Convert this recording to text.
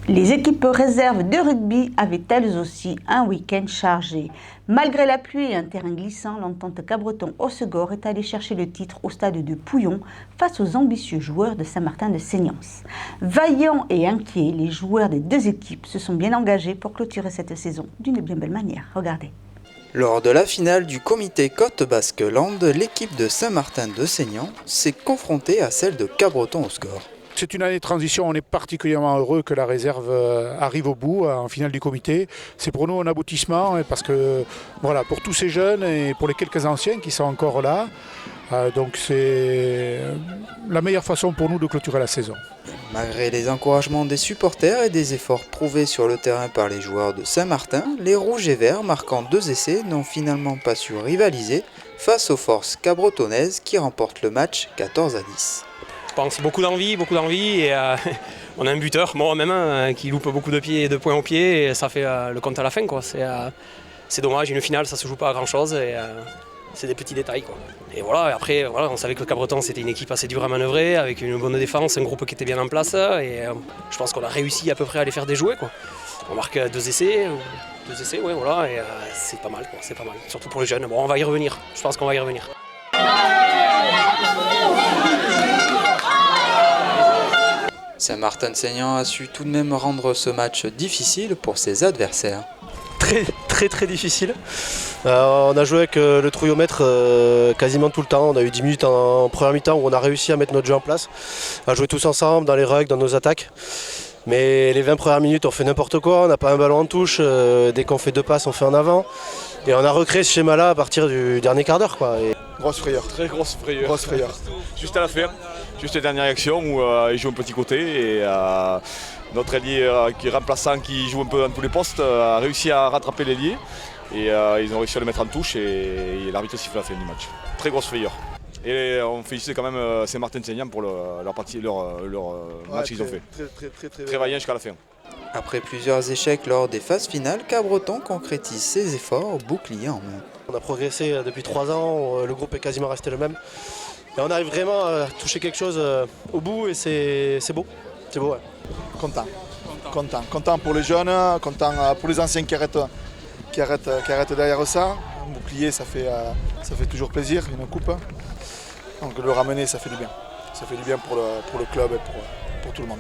Les équipes réserves de rugby avaient elles aussi un week-end chargé. Malgré la pluie et un terrain glissant, l'entente Cabreton-Hossegor est allée chercher le titre au stade de Pouillon face aux ambitieux joueurs de Saint-Martin-de-Seignance. Vaillants et inquiets, les joueurs des deux équipes se sont bien engagés pour clôturer cette saison d'une bien belle manière. Regardez. Lors de la finale du comité Côte Basque Land, l'équipe de Saint-Martin-de-Seignance s'est confrontée à celle de Cabreton-Hossegor. C'est une année de transition, on est particulièrement heureux que la réserve arrive au bout en finale du comité. C'est pour nous un aboutissement parce que voilà, pour tous ces jeunes et pour les quelques anciens qui sont encore là, donc c'est la meilleure façon pour nous de clôturer la saison. Malgré les encouragements des supporters et des efforts prouvés sur le terrain par les joueurs de Saint-Martin, les Rouges et Verts, marquant 2 essais, n'ont finalement pas su rivaliser face aux forces cabretonnaises qui remportent le match 14-10. Je pense beaucoup d'envie et on a un buteur, moi même, qui loupe beaucoup de points au pied et ça fait le compte à la fin, quoi. C'est dommage, une finale ça se joue pas à grand chose et c'est des petits détails, quoi. Et voilà, après on savait que le Cabreton c'était une équipe assez dure à manœuvrer avec une bonne défense, un groupe qui était bien en place et je pense qu'on a réussi à peu près à les faire déjouer, quoi. On marque 2 essais, ouais, voilà, et c'est pas mal, quoi, c'est pas mal, surtout pour les jeunes. Bon, on va y revenir, je pense qu'on va y revenir. Saint-Martin-de-Seignance a su tout de même rendre ce match difficile pour ses adversaires. Très difficile. On a joué avec le trouillomètre quasiment tout le temps. On a eu 10 minutes en première mi-temps où on a réussi à mettre notre jeu en place, à jouer tous ensemble dans les rugs, dans nos attaques. Mais les 20 premières minutes on fait n'importe quoi, on n'a pas un ballon en touche, dès qu'on fait 2 passes on fait en avant. Et on a recréé ce schéma-là à partir du dernier quart d'heure, quoi. Grosse frayeur. Très grosse frayeur. Grosse frayeur. Juste à la fin, juste la dernière action où il joue un petit côté et notre ailier qui est remplaçant, qui joue un peu dans tous les postes, a réussi à rattraper l'ailier et ils ont réussi à le mettre en touche et l'arbitre siffle la fin du match. Très grosse frayeur. Et on félicite quand même Saint-Martin-de-Seignance pour leur match qu'ils ont fait. Très vaillant jusqu'à la fin. Après plusieurs échecs lors des phases finales, Cabreton concrétise ses efforts, bouclier en main. On a progressé depuis 3 ans, le groupe est quasiment resté le même. Et on arrive vraiment à toucher quelque chose au bout et c'est beau. C'est beau, ouais. Content pour les jeunes, content pour les anciens qui arrêtent derrière ça. Un bouclier, ça fait toujours plaisir, une coupe. Donc le ramener, ça fait du bien. Ça fait du bien pour le club et pour tout le monde.